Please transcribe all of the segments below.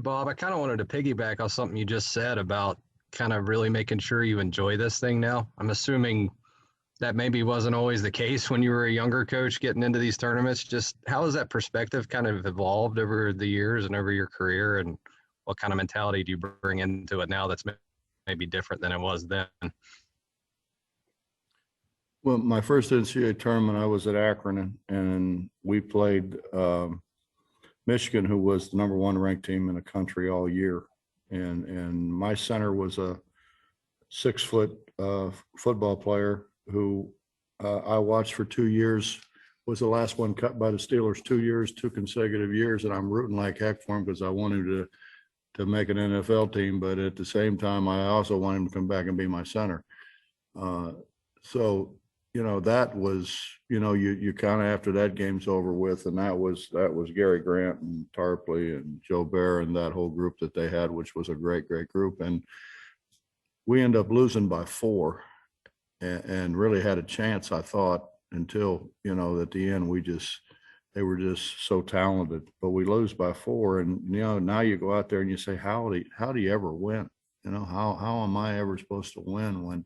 Bob, I kind of wanted to piggyback on something you just said about kind of really making sure you enjoy this thing now. I'm assuming that maybe wasn't always the case when you were a younger coach getting into these tournaments. Just how has that perspective kind of evolved over the years and over your career, and what kind of mentality do you bring into it now that's maybe different than it was then? Well, my first NCAA tournament, I was at Akron, and we played Michigan, who was the number one ranked team in the country all year. And my center was a 6-foot football player who I watched for 2 years, was the last one cut by the Steelers 2 years, 2 consecutive years. And I'm rooting like heck for him because I want him to make an NFL team. But at the same time, I also want him to come back and be my center. So, that was, you kind of, after that game's over with, and that was Gary Grant and Tarpley and Joe Bear and that whole group that they had, which was a great, great group. And we ended up losing by 4 and really had a chance, I thought, until, at the end, they were just so talented, but we lose by 4. And, now you go out there and you say, how do you ever win? How am I ever supposed to win when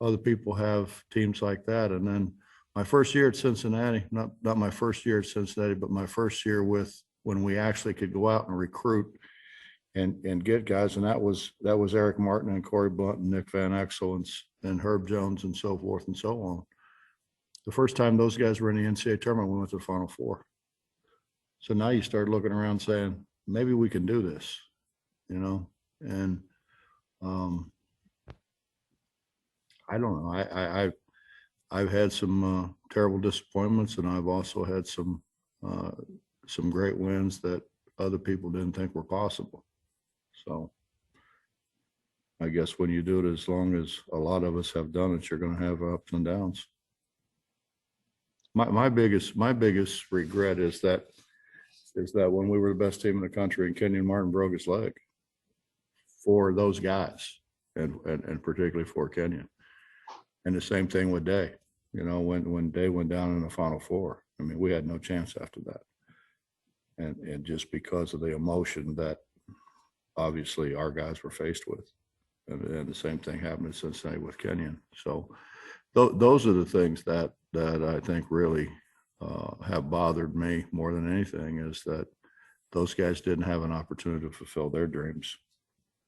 other people have teams like that? And then my first year at Cincinnati, not my first year at Cincinnati, but my first year when we actually could go out and recruit and get guys. And that was Eric Martin and Corey Blunt and Nick Van Exel and Herb Jones and so forth and so on. The first time those guys were in the NCAA tournament, we went to the Final Four. So now you start looking around saying, maybe we can do this, and I don't know. I've had some terrible disappointments, and I've also had some great wins that other people didn't think were possible. So I guess when you do it, as long as a lot of us have done it, you're going to have ups and downs. My biggest regret is that when we were the best team in the country and Kenyon Martin broke his leg, for those guys, and particularly for Kenyon. And the same thing with Day, when Day went down in the Final Four. I mean, we had no chance after that. And just because of the emotion that obviously our guys were faced with. And the same thing happened in Cincinnati with Kenyon. So those are the things that I think really have bothered me more than anything, is that those guys didn't have an opportunity to fulfill their dreams.